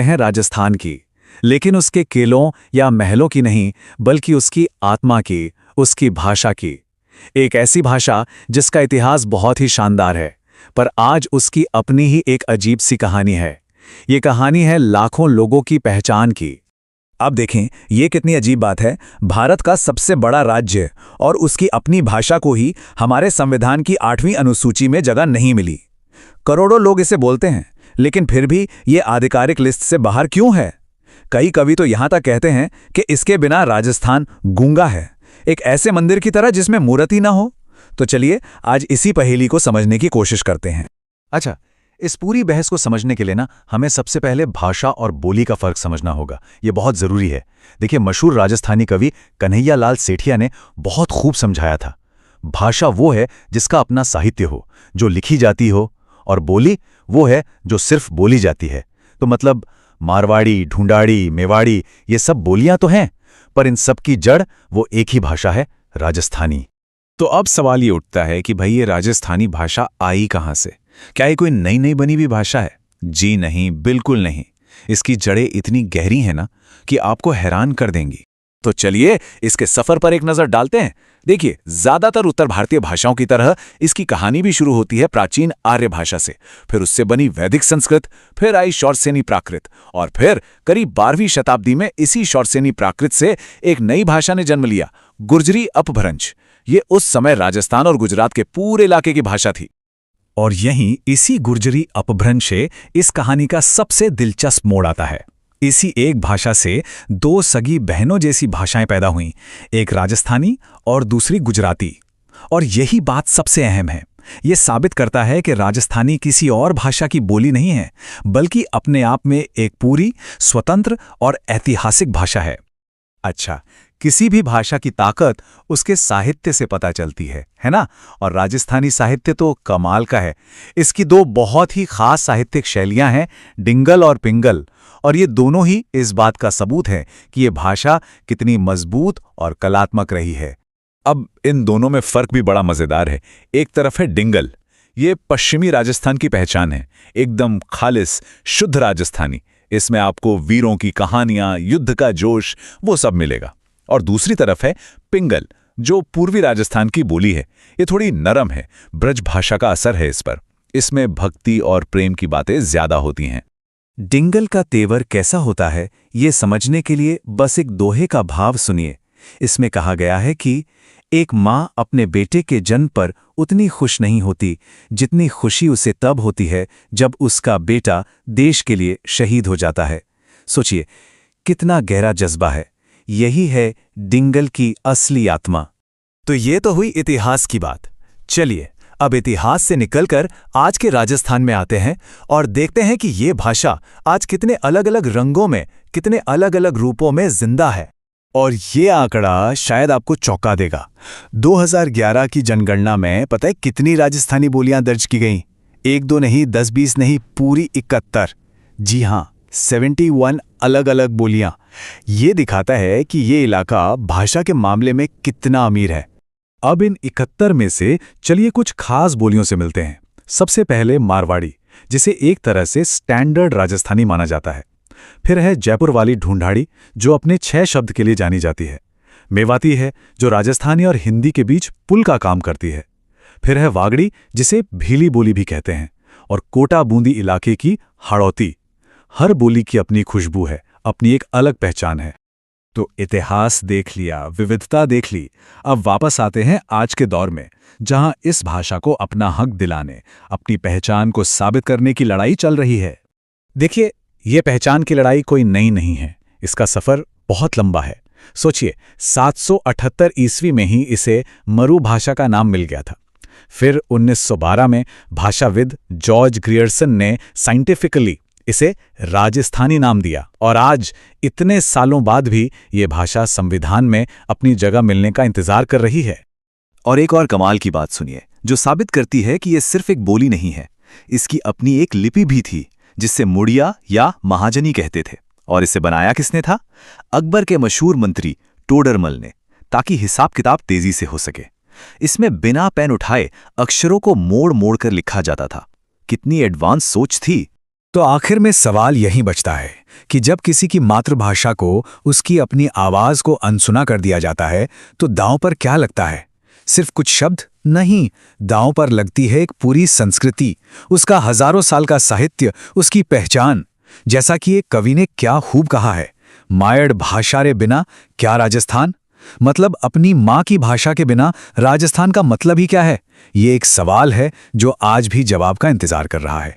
हैं राजस्थान की, लेकिन उसके किलों या महलों की नहीं, बल्कि उसकी आत्मा की, उसकी भाषा की। एक ऐसी भाषा जिसका इतिहास बहुत ही शानदार है, पर आज उसकी अपनी ही एक अजीब सी कहानी है। ये कहानी है लाखों लोगों की पहचान की। अब देखें, ये कितनी अजीब बात है। भारत का सबसे बड़ा राज्य और उसकी अपनी भाषा को ही हमारे संविधान की 8वीं अनुसूची में जगह नहीं मिली। करोड़ों लोग इसे बोलते हैं, लेकिन फिर भी ये आधिकारिक लिस्ट से बाहर क्यों है? कई कवि तो यहां तक कहते हैं कि इसके बिना राजस्थान गूंगा है, एक ऐसे मंदिर की तरह जिसमें मूर्ति ना हो। तो चलिए आज इसी पहेली को समझने की कोशिश करते हैं। अच्छा, इस पूरी बहस को समझने के लिए ना हमें सबसे पहले भाषा और बोली का फर्क समझना होगा। ये बहुत जरूरी है। देखिए, मशहूर राजस्थानी कवि कन्हैया लाल सेठिया ने बहुत खूब समझाया था, भाषा वो है जिसका अपना साहित्य हो, जो लिखी जाती हो, और बोली वो है जो सिर्फ बोली जाती है। तो मतलब मारवाड़ी, ढूंढाड़ी, मेवाड़ी, ये सब बोलियां तो हैं, पर इन सब की जड़ वो एक ही भाषा है, राजस्थानी। तो अब सवाल ये उठता है कि भाई ये राजस्थानी भाषा आई कहाँ से? क्या ये कोई नई नई बनी हुई भाषा है? जी नहीं, बिल्कुल नहीं। इसकी जड़ें इतनी गहरी हैं ना कि आपको हैरान कर देंगी। तो चलिए इसके सफर पर एक नजर डालते हैं। देखिए, ज्यादातर उत्तर भारतीय भाषाओं की तरह इसकी कहानी भी शुरू होती है प्राचीन आर्य भाषा से, फिर उससे बनी वैदिक संस्कृत, फिर आई शौरसेनी प्राकृत, और फिर करीब 12वीं शताब्दी में इसी शौरसेनी प्राकृत से एक नई भाषा ने जन्म लिया, गुर्जरी अपभ्रंश। ये उस समय राजस्थान और गुजरात के पूरे इलाके की भाषा थी। और यहीं इसी गुर्जरी अपभ्रंश से इस कहानी का सबसे दिलचस्प मोड़ आता है। इसी एक भाषा से दो सगी बहनों जैसी भाषाएं पैदा हुईं, एक राजस्थानी और दूसरी गुजराती। और यही बात सबसे अहम है। ये साबित करता है कि राजस्थानी किसी और भाषा की बोली नहीं है, बल्कि अपने आप में एक पूरी, स्वतंत्र और ऐतिहासिक भाषा है। अच्छा, किसी भी भाषा की ताकत उसके साहित्य से पता चलती है ना? और राजस्थानी साहित्य तो कमाल का है। इसकी दो बहुत ही खास साहित्यिक शैलियां हैं, डिंगल और पिंगल, और ये दोनों ही इस बात का सबूत हैं कि ये भाषा कितनी मजबूत और कलात्मक रही है। अब इन दोनों में फर्क भी बड़ा मजेदार है। एक तरफ है डिंगल, ये पश्चिमी राजस्थान की पहचान है, एकदम खालिस शुद्ध राजस्थानी। इसमें आपको वीरों की कहानियां, युद्ध का जोश, वो सब मिलेगा। और दूसरी तरफ है पिंगल, जो पूर्वी राजस्थान की बोली है। ये थोड़ी नरम है, ब्रज भाषा का असर है इस पर। इसमें भक्ति और प्रेम की बातें ज्यादा होती हैं। डिंगल का तेवर कैसा होता है, ये समझने के लिए बस एक दोहे का भाव सुनिए। इसमें कहा गया है कि एक माँ अपने बेटे के जन्म पर उतनी खुश नहीं होती जितनी खुशी उसे तब होती है जब उसका बेटा देश के लिए शहीद हो जाता है। सोचिए, कितना गहरा जज्बा है। यही है डिंगल की असली आत्मा। तो ये तो हुई इतिहास की बात। चलिए अब इतिहास से निकलकर आज के राजस्थान में आते हैं और देखते हैं कि ये भाषा आज कितने अलग अलग रंगों में, कितने अलग अलग रूपों में जिंदा है। और ये आंकड़ा शायद आपको चौंका देगा। 2011 की जनगणना में पता है कितनी राजस्थानी बोलियां दर्ज की गईं? एक दो नहीं, 10-20 नहीं, पूरी 71। जी हाँ, 71 अलग अलग बोलियां। ये दिखाता है कि ये इलाका भाषा के मामले में कितना अमीर है। अब इन 71 में से चलिए कुछ खास बोलियों से मिलते हैं। सबसे पहले मारवाड़ी, जिसे एक तरह से स्टैंडर्ड राजस्थानी माना जाता है। फिर है जयपुर वाली ढूंढाड़ी, जो अपने 6 शब्द के लिए जानी जाती है। मेवाती है, जो राजस्थानी और हिंदी के बीच पुल का काम करती है। फिर है वागड़ी, जिसे भीली बोली भी कहते हैं। और कोटा बूंदी इलाके की हाड़ौती। हर बोली की अपनी खुशबू है, अपनी एक अलग पहचान है। तो इतिहास देख लिया, विविधता देख ली। अब वापस आते हैं आज के दौर में, जहां इस भाषा को अपना हक दिलाने, अपनी पहचान को साबित करने की लड़ाई चल रही है। देखिए, ये पहचान की लड़ाई कोई नई नहीं है। इसका सफर बहुत लंबा है। सोचिए, 778 ईस्वी में ही इसे मरू भाषा का नाम मिल गया था। फिर 1912 में भाषाविद जॉर्ज ग्रियर्सन ने साइंटिफिकली इसे राजस्थानी नाम दिया, और आज इतने सालों बाद भी ये भाषा संविधान में अपनी जगह मिलने का इंतजार कर रही है। और एक और कमाल की बात सुनिए, जो साबित करती है कि ये सिर्फ एक बोली नहीं है। इसकी अपनी एक लिपि भी थी, जिससे मुड़िया या महाजनी कहते थे। और इसे बनाया किसने था? अकबर के मशहूर मंत्री टोडरमल ने, ताकि हिसाब किताब तेजी से हो सके। इसमें बिना पेन उठाए अक्षरों को मोड़ मोड़ कर लिखा जाता था। कितनी एडवांस सोच थी। तो आखिर में सवाल यही बचता है कि जब किसी की मातृभाषा को, उसकी अपनी आवाज को अनसुना कर दिया जाता है, तो दांव पर क्या लगता है? सिर्फ कुछ शब्द नहीं, दांव पर लगती है एक पूरी संस्कृति, उसका हजारों साल का साहित्य, उसकी पहचान। जैसा कि एक कवि ने क्या खूब कहा है, मायड़ भाषा रे बिना क्या राजस्थान। मतलब अपनी माँ की भाषा के बिना राजस्थान का मतलब ही क्या है? ये एक सवाल है जो आज भी जवाब का इंतजार कर रहा है।